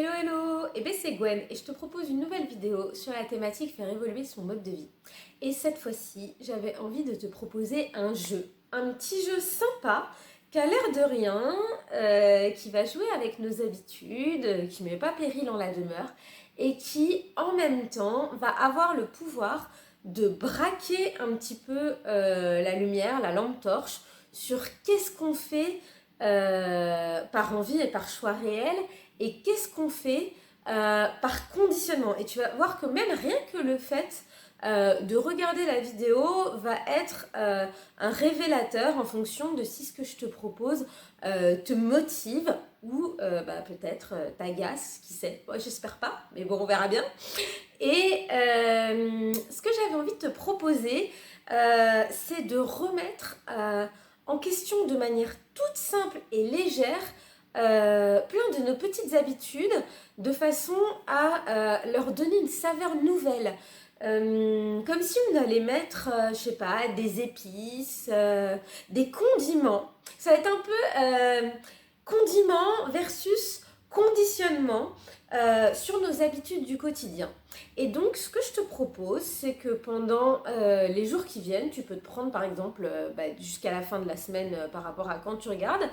Hello hello, eh bien c'est Gwen et je te propose une nouvelle vidéo sur la thématique faire évoluer son mode de vie. Et cette fois-ci, j'avais envie de te proposer un petit jeu sympa qui a l'air de rien, qui va jouer avec nos habitudes, qui ne met pas péril en la demeure et qui en même temps va avoir le pouvoir de braquer un petit peu la lumière, la lampe torche sur qu'est-ce qu'on fait par envie et par choix réel et qu'est-ce qu'on fait par conditionnement. Et tu vas voir que même rien que le fait de regarder la vidéo va être un révélateur en fonction de si ce que je te propose te motive ou peut-être t'agace, qui sait. Bon, j'espère pas, mais bon, on verra bien. Et ce que j'avais envie de te proposer, c'est de remettre en question de manière toute simple et légère plein de nos petites habitudes de façon à leur donner une saveur nouvelle. Comme si on allait mettre, je sais pas, des épices, des condiments. Ça va être un peu condiments versus conditionnement sur nos habitudes du quotidien. Et donc, ce que je te propose, c'est que pendant les jours qui viennent, tu peux te prendre par exemple jusqu'à la fin de la semaine par rapport à quand tu regardes,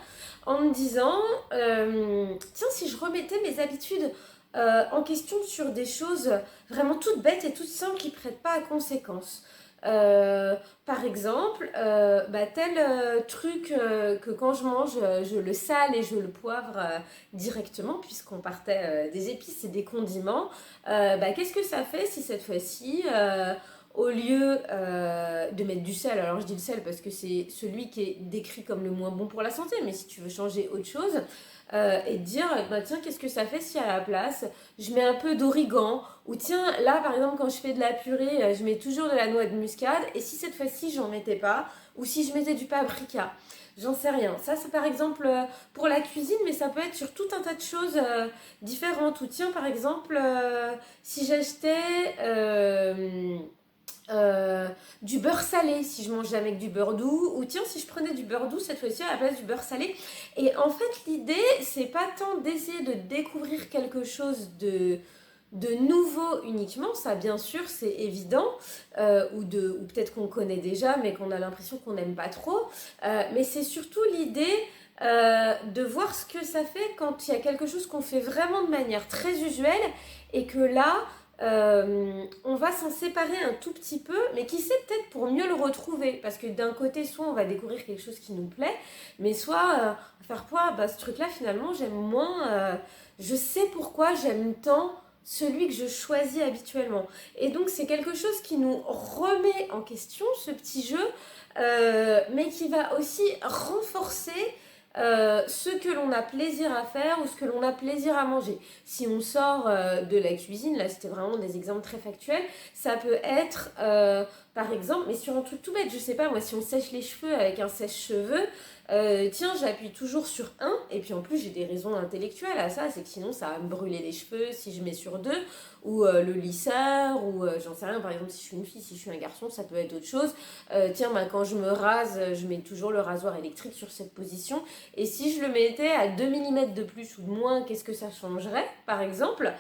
en me disant, tiens, si je remettais mes habitudes en question sur des choses vraiment toutes bêtes et toutes simples qui ne prêtent pas à conséquence. Par exemple, tel truc que quand je mange, je le sale et je le poivre directement, puisqu'on partait des épices et des condiments. Qu'est-ce que ça fait si cette fois-ci, au lieu de mettre du sel, alors je dis le sel parce que c'est celui qui est décrit comme le moins bon pour la santé, mais si tu veux changer autre chose, et te dire, tiens, qu'est-ce que ça fait si à la place, je mets un peu d'origan, ou tiens, là par exemple, quand je fais de la purée, je mets toujours de la noix de muscade, et si cette fois-ci, j'en mettais pas, ou si je mettais du paprika. J'en sais rien. Ça, c'est par exemple pour la cuisine, mais ça peut être sur tout un tas de choses différentes. Ou tiens, par exemple, si j'achetais du beurre salé, si je mange jamais que du beurre doux, ou tiens, si je prenais du beurre doux cette fois-ci à la place du beurre salé. Et en fait, l'idée, c'est pas tant d'essayer de découvrir quelque chose de nouveau uniquement, ça bien sûr c'est évident, ou peut-être qu'on connaît déjà mais qu'on a l'impression qu'on n'aime pas trop, mais c'est surtout l'idée de voir ce que ça fait quand il y a quelque chose qu'on fait vraiment de manière très usuelle et que là on va s'en séparer un tout petit peu, mais qui sait peut-être pour mieux le retrouver, parce que d'un côté soit on va découvrir quelque chose qui nous plaît, mais soit faire quoi, ce truc là finalement j'aime moins, je sais pourquoi j'aime tant celui que je choisis habituellement. Et donc c'est quelque chose qui nous remet en question, ce petit jeu, mais qui va aussi renforcer ce que l'on a plaisir à faire ou ce que l'on a plaisir à manger. Si on sort de la cuisine, là c'était vraiment des exemples très factuels, ça peut être par exemple, mais sur un truc tout bête, je sais pas moi, si on sèche les cheveux avec un sèche-cheveux, tiens, j'appuie toujours sur un, et puis en plus j'ai des raisons intellectuelles à ça, c'est que sinon ça va me brûler les cheveux si je mets sur deux, ou le lisseur, ou j'en sais rien, par exemple si je suis une fille, si je suis un garçon, ça peut être autre chose. Tiens, quand je me rase, je mets toujours le rasoir électrique sur cette position, et si je le mettais à 2 mm de plus ou de moins, qu'est-ce que ça changerait, par exemple?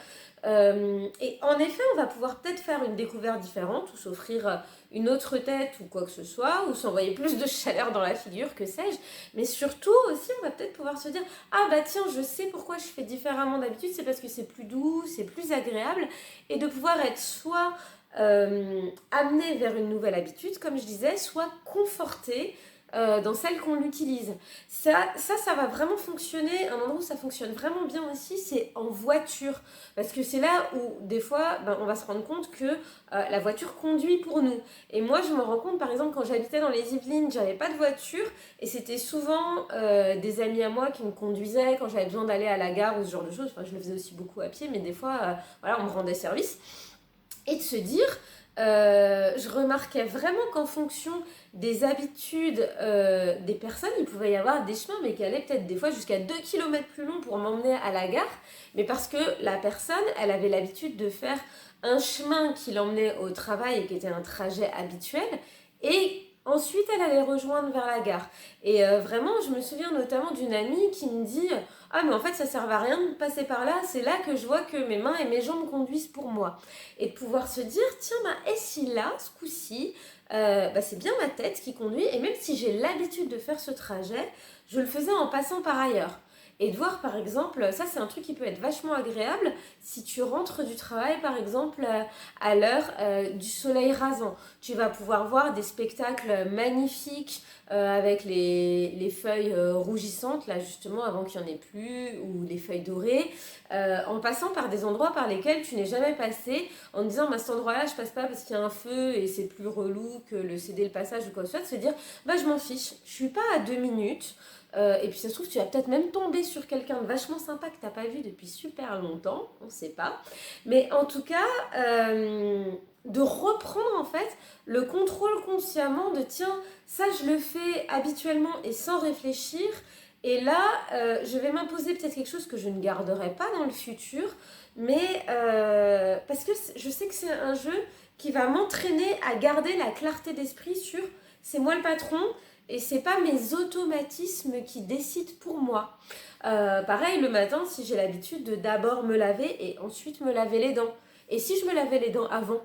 Et en effet, on va pouvoir peut-être faire une découverte différente ou s'offrir une autre tête ou quoi que ce soit, ou s'envoyer plus de chaleur dans la figure, que sais-je. Mais surtout aussi, on va peut-être pouvoir se dire, ah bah tiens, je sais pourquoi je fais différemment d'habitude, c'est parce que c'est plus doux, c'est plus agréable, et de pouvoir être soit amené vers une nouvelle habitude, comme je disais, soit conforté dans celle qu'on l'utilise. Ça va vraiment fonctionner. Un endroit où ça fonctionne vraiment bien aussi, c'est en voiture. Parce que c'est là où, des fois, on va se rendre compte que la voiture conduit pour nous. Et moi, je me rends compte, par exemple, quand j'habitais dans les Yvelines, j'avais pas de voiture. Et c'était souvent des amis à moi qui me conduisaient quand j'avais besoin d'aller à la gare ou ce genre de choses. Enfin, je le faisais aussi beaucoup à pied, mais des fois, on me rendait service. Et de se dire, je remarquais vraiment qu'en fonction des habitudes des personnes, il pouvait y avoir des chemins, mais qui allaient peut-être des fois jusqu'à 2 km plus long pour m'emmener à la gare, mais parce que la personne, elle avait l'habitude de faire un chemin qui l'emmenait au travail et qui était un trajet habituel, et ensuite elle allait rejoindre vers la gare. Et vraiment, je me souviens notamment d'une amie qui me dit, ah mais en fait ça sert à rien de passer par là, c'est là que je vois que mes mains et mes jambes conduisent pour moi. Et de pouvoir se dire, tiens, et si là, ce coup-ci, c'est bien ma tête qui conduit, et même si j'ai l'habitude de faire ce trajet, je le faisais en passant par ailleurs. Et de voir par exemple, ça c'est un truc qui peut être vachement agréable si tu rentres du travail par exemple à l'heure du soleil rasant. Tu vas pouvoir voir des spectacles magnifiques avec les feuilles rougissantes là justement avant qu'il n'y en ait plus, ou les feuilles dorées, en passant par des endroits par lesquels tu n'es jamais passé, en disant cet endroit là je passe pas parce qu'il y a un feu et c'est plus relou que le céder le passage ou quoi que ce soit, de se dire je m'en fiche, je suis pas à 2 minutes. Et puis ça se trouve, tu vas peut-être même tomber sur quelqu'un de vachement sympa que tu n'as pas vu depuis super longtemps, on ne sait pas. Mais en tout cas, de reprendre en fait le contrôle consciemment de tiens, ça je le fais habituellement et sans réfléchir. Et là, je vais m'imposer peut-être quelque chose que je ne garderai pas dans le futur, mais parce que je sais que c'est un jeu qui va m'entraîner à garder la clarté d'esprit sur c'est moi le patron, et c'est pas mes automatismes qui décident pour moi. Pareil, le matin, si j'ai l'habitude de d'abord me laver et ensuite me laver les dents. Et si je me lavais les dents avant?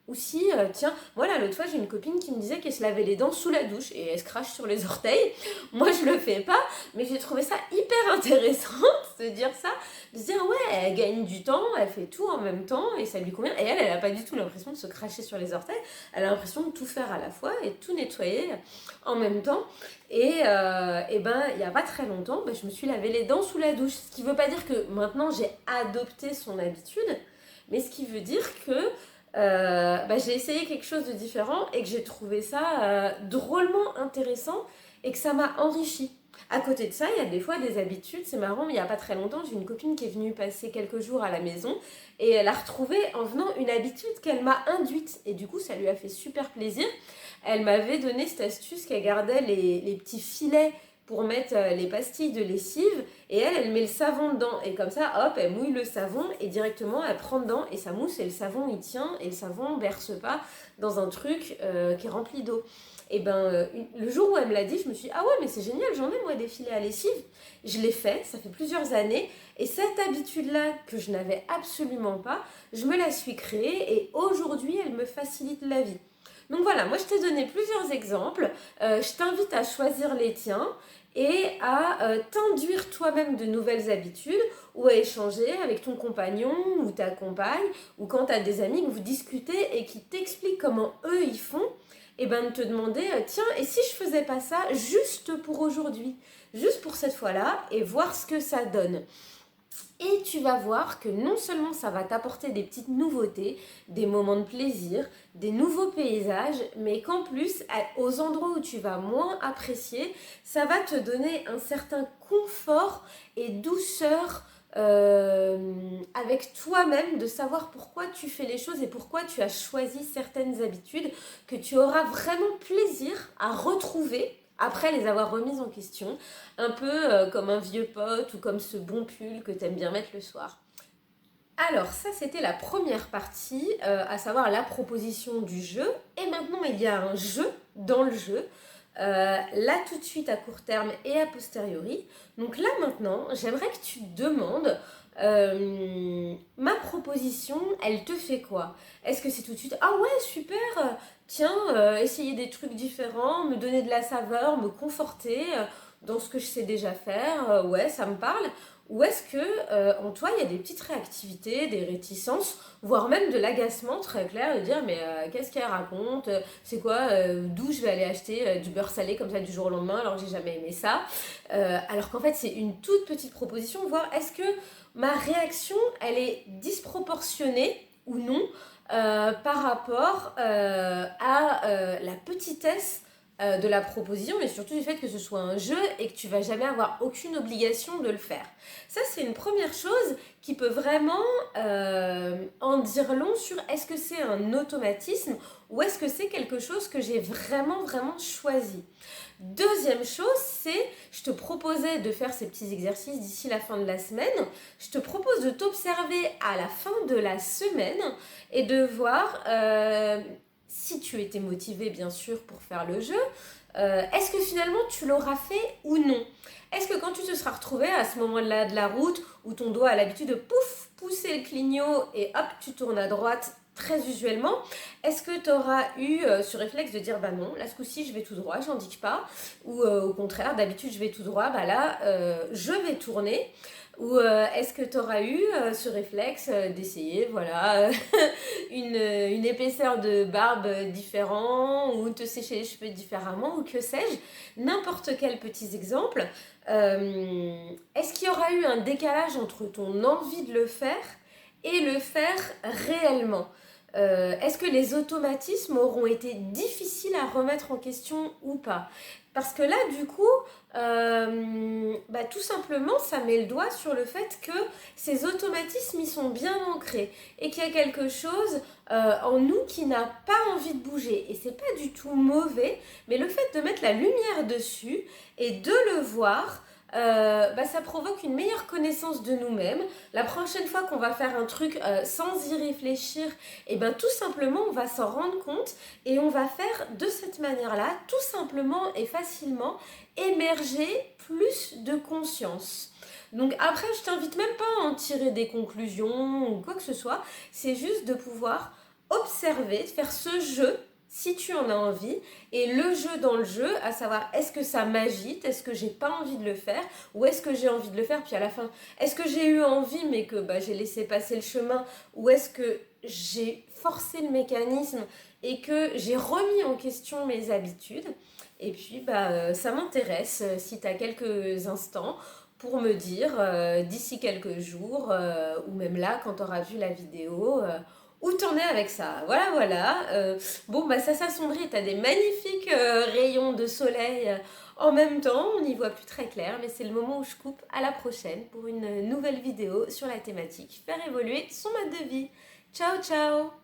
Ou si, tiens, voilà, l'autre fois j'ai une copine qui me disait qu'elle se lavait les dents sous la douche et elle se crache sur les orteils. Moi je le fais pas, mais j'ai trouvé ça hyper intéressant de se dire ça, de se dire ouais, elle gagne du temps, elle fait tout en même temps et ça lui convient. Et elle a pas du tout l'impression de se cracher sur les orteils, elle a l'impression de tout faire à la fois et de tout nettoyer en même temps. Et il n'y a pas très longtemps, je me suis lavé les dents sous la douche. Ce qui ne veut pas dire que maintenant j'ai adopté son habitude, mais ce qui veut dire que j'ai essayé quelque chose de différent et que j'ai trouvé ça drôlement intéressant et que ça m'a enrichi. À côté de ça, il y a des fois des habitudes, c'est marrant, mais il n'y a pas très longtemps, j'ai une copine qui est venue passer quelques jours à la maison et elle a retrouvé en venant une habitude qu'elle m'a induite. Et du coup, ça lui a fait super plaisir. Elle m'avait donné cette astuce qu'elle gardait les petits filets pour mettre les pastilles de lessive, et elle met le savon dedans, et comme ça hop, elle mouille le savon et directement elle prend dedans et ça mousse et le savon il tient et le savon berce pas dans un truc qui est rempli d'eau. Et le jour où elle me l'a dit, je me suis dit ah ouais, mais c'est génial, j'en ai moi des filets à lessive. Je l'ai fait, ça fait plusieurs années, et cette habitude là que je n'avais absolument pas, je me la suis créée et aujourd'hui elle me facilite la vie. Donc voilà, moi je t'ai donné plusieurs exemples, je t'invite à choisir les tiens et à t'induire toi-même de nouvelles habitudes, ou à échanger avec ton compagnon ou ta compagne, ou quand tu as des amis que vous discutez et qui t'expliquent comment eux ils font, et de te demander tiens, et si je faisais pas ça juste pour aujourd'hui, juste pour cette fois-là, et voir ce que ça donne. Et tu vas voir que non seulement ça va t'apporter des petites nouveautés, des moments de plaisir, des nouveaux paysages, mais qu'en plus, aux endroits où tu vas moins apprécier, ça va te donner un certain confort et douceur avec toi-même, de savoir pourquoi tu fais les choses et pourquoi tu as choisi certaines habitudes que tu auras vraiment plaisir à retrouver après les avoir remises en question, un peu comme un vieux pote ou comme ce bon pull que tu aimes bien mettre le soir. Alors ça c'était la première partie, à savoir la proposition du jeu. Et maintenant il y a un jeu dans le jeu, là tout de suite à court terme et a posteriori. Donc là maintenant j'aimerais que tu te demandes ma proposition, elle te fait quoi? Est-ce que c'est tout de suite ah ouais super, tiens, essayer des trucs différents, me donner de la saveur, me conforter dans ce que je sais déjà faire, ouais ça me parle? Ou est-ce que en toi il y a des petites réactivités, des réticences, voire même de l'agacement très clair, de dire mais qu'est-ce qu'elle raconte, c'est quoi, d'où je vais aller acheter du beurre salé comme ça du jour au lendemain alors que j'ai jamais aimé ça, alors qu'en fait c'est une toute petite proposition, voir est-ce que ma réaction elle est disproportionnée ou non par rapport à la petitesse de la proposition, mais surtout du fait que ce soit un jeu et que tu vas jamais avoir aucune obligation de le faire. Ça c'est une première chose qui peut vraiment en dire long sur est-ce que c'est un automatisme ou est-ce que c'est quelque chose que j'ai vraiment choisi. Deuxième chose, c'est, je te proposais de faire ces petits exercices d'ici la fin de la semaine, je te propose de t'observer à la fin de la semaine et de voir si tu étais motivé bien sûr pour faire le jeu, est-ce que finalement tu l'auras fait ou non? Est-ce que quand tu te seras retrouvé à ce moment-là de la route où ton doigt a l'habitude de pouf, pousser le clignot et hop, tu tournes à droite très usuellement, est-ce que tu auras eu ce réflexe de dire bah non, là ce coup-ci je vais tout droit, j'indique pas, ou au contraire, d'habitude je vais tout droit, bah là je vais tourner, ou est-ce que tu auras eu ce réflexe d'essayer, voilà, une épaisseur de barbe différente, ou te sécher les cheveux différemment, ou que sais-je, n'importe quel petit exemple. Est-ce qu'il y aura eu un décalage entre ton envie de le faire et le faire réellement? Est-ce que les automatismes auront été difficiles à remettre en question ou pas? Parce que là, du coup, tout simplement, ça met le doigt sur le fait que ces automatismes, ils sont bien ancrés et qu'il y a quelque chose en nous qui n'a pas envie de bouger. Et c'est pas du tout mauvais, mais le fait de mettre la lumière dessus et de le voir, ça provoque une meilleure connaissance de nous-mêmes. La prochaine fois qu'on va faire un truc sans y réfléchir, et ben tout simplement on va s'en rendre compte et on va faire de cette manière-là, tout simplement et facilement, émerger plus de conscience. Donc après, je t'invite même pas à en tirer des conclusions ou quoi que ce soit, c'est juste de pouvoir observer, de faire ce jeu si tu en as envie, et le jeu dans le jeu, à savoir est-ce que ça m'agite, est-ce que j'ai pas envie de le faire, ou est-ce que j'ai envie de le faire, puis à la fin, est-ce que j'ai eu envie mais que j'ai laissé passer le chemin, ou est-ce que j'ai forcé le mécanisme et que j'ai remis en question mes habitudes. Et puis ça m'intéresse si tu as quelques instants pour me dire d'ici quelques jours, ou même là quand tu auras vu la vidéo, où t'en es avec ça. Voilà, voilà. Ça s'assombrit, t'as des magnifiques rayons de soleil en même temps. On n'y voit plus très clair, mais c'est le moment où je coupe. À la prochaine pour une nouvelle vidéo sur la thématique faire évoluer son mode de vie. Ciao, ciao!